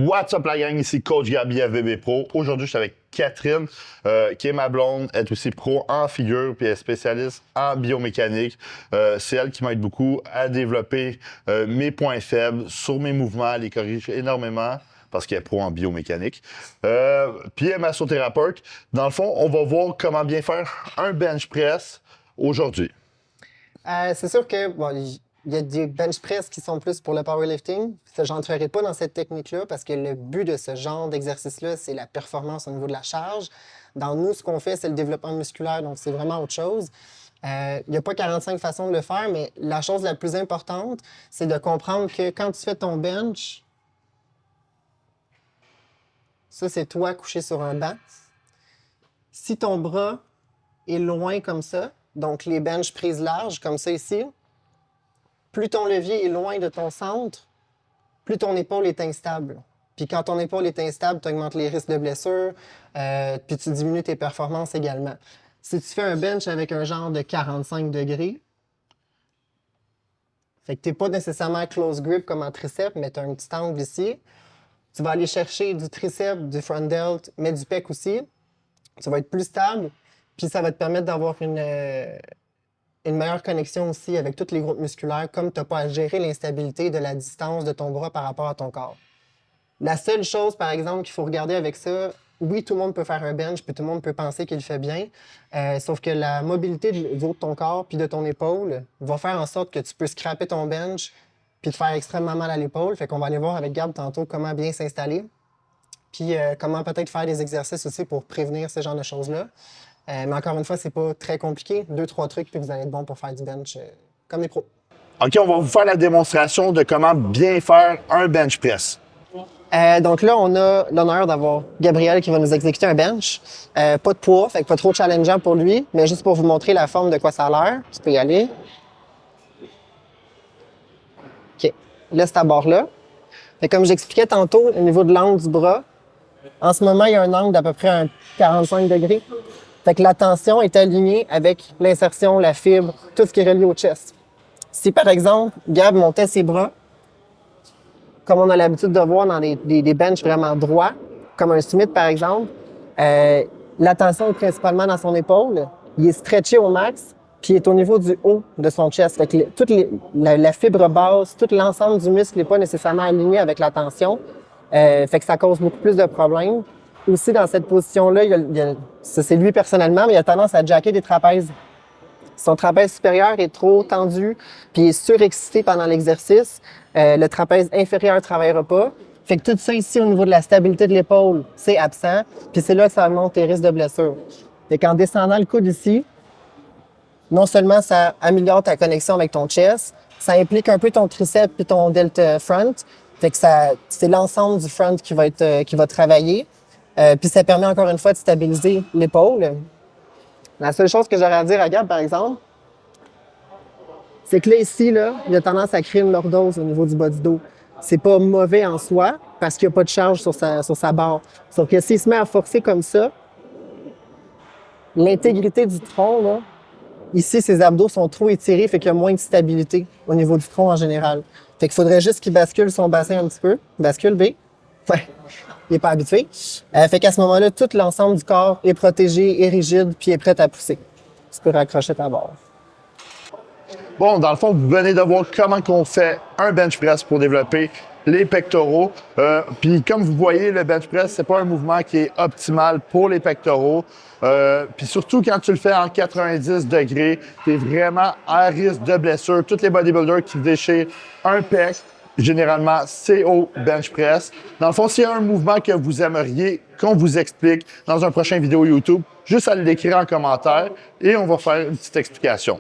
What's up la gang, ici Coach Gabi FBB Pro. Aujourd'hui, je suis avec Catherine, qui est ma blonde. Elle est aussi pro en figure, puis elle est spécialiste en biomécanique. C'est elle qui m'aide beaucoup à développer mes points faibles sur mes mouvements, à les corriger énormément, parce qu'elle est pro en biomécanique. Puis elle est massothérapeute. Dans le fond, on va voir comment bien faire un bench press aujourd'hui. C'est sûr que il y a des bench press qui sont plus pour le powerlifting. Je n'entrerai pas dans cette technique-là parce que le but de ce genre d'exercice-là, c'est la performance au niveau de la charge. Dans nous, ce qu'on fait, c'est le développement musculaire, donc c'est vraiment autre chose. Il n'y a pas 45 façons de le faire, mais la chose la plus importante, c'est de comprendre que quand tu fais ton bench, ça, c'est toi couché sur un banc. Si ton bras est loin comme ça, donc les benches prises larges, comme ça ici, plus ton levier est loin de ton centre, plus ton épaule est instable. Puis quand ton épaule est instable, tu augmentes les risques de blessure, puis tu diminues tes performances également. Si tu fais un bench avec un genre de 45 degrés, fait que tu n'es pas nécessairement close grip comme en triceps, mais tu as un petit angle ici, tu vas aller chercher du triceps, du front delt, mais du pec aussi. Tu vas être plus stable, puis ça va te permettre d'avoir une meilleure connexion aussi avec tous les groupes musculaires, comme tu n'as pas à gérer l'instabilité de la distance de ton bras par rapport à ton corps. La seule chose, par exemple, qu'il faut regarder avec ça, oui, tout le monde peut faire un bench, puis tout le monde peut penser qu'il le fait bien, sauf que la mobilité du haut de ton corps puis de ton épaule va faire en sorte que tu peux scraper ton bench puis te faire extrêmement mal à l'épaule. Fait qu'on va aller voir avec Gab tantôt comment bien s'installer, puis comment peut-être faire des exercices aussi pour prévenir ce genre de choses-là. Mais encore une fois, c'est pas très compliqué. 2-3 trucs, puis vous allez être bon pour faire du bench comme les pros. OK, on va vous faire la démonstration de comment bien faire un bench press. Donc là, on a l'honneur d'avoir Gabriel qui va nous exécuter un bench. Pas de poids, fait que pas trop challengeant pour lui, mais juste pour vous montrer la forme de quoi ça a l'air. Tu peux y aller. OK. Laisse ta barre là. Fait comme j'expliquais tantôt, au niveau de l'angle du bras, en ce moment, il y a un angle d'à peu près un 45 degrés. Fait que la tension est alignée avec l'insertion, la fibre, tout ce qui est relié au chest. Si, par exemple, Gab montait ses bras, comme on a l'habitude de voir dans des benches vraiment droits, comme un Smith, par exemple, la tension est principalement dans son épaule. Il est stretché au max, puis il est au niveau du haut de son chest. Fait que la fibre basse, tout l'ensemble du muscle n'est pas nécessairement aligné avec la tension. Fait que ça cause beaucoup plus de problèmes. Aussi, dans cette position-là, ça c'est lui personnellement, mais il a tendance à jacker des trapèzes. Son trapèze supérieur est trop tendu, puis il est surexcité pendant l'exercice. Le trapèze inférieur ne travaillera pas. Fait que tout ça ici, au niveau de la stabilité de l'épaule, c'est absent. Puis c'est là que ça augmente tes risques de blessure. Fait qu'en descendant le coude ici, non seulement ça améliore ta connexion avec ton chest, ça implique un peu ton triceps puis ton delta front. Fait que c'est l'ensemble du front qui va travailler. Puis ça permet encore une fois de stabiliser l'épaule. La seule chose que j'aurais à dire à Gab, par exemple, c'est que là, ici, là, il a tendance à créer une lordose au niveau du bas du dos. C'est pas mauvais en soi, parce qu'il n'y a pas de charge sur sa barre. Sauf que s'il se met à forcer comme ça, l'intégrité du tronc, là, ici, ses abdos sont trop étirés, fait qu'il y a moins de stabilité au niveau du tronc en général. Fait qu'il faudrait juste qu'il bascule son bassin un petit peu. Bascule, B. Ouais. Il n'est pas habitué. Fait qu'à ce moment-là, tout l'ensemble du corps est protégé, est rigide, puis est prêt à pousser. Tu peux raccrocher ta barre. Bon, dans le fond, vous venez de voir comment on fait un bench press pour développer les pectoraux. Puis comme vous voyez, le bench press, c'est pas un mouvement qui est optimal pour les pectoraux. Puis surtout quand tu le fais en 90 degrés, tu es vraiment à risque de blessure. Tous les bodybuilders qui déchirent un pec, généralement, c'est au bench press. Dans le fond, s'il y a un mouvement que vous aimeriez qu'on vous explique dans un prochain vidéo YouTube, juste à l'écrire en commentaire et on va faire une petite explication.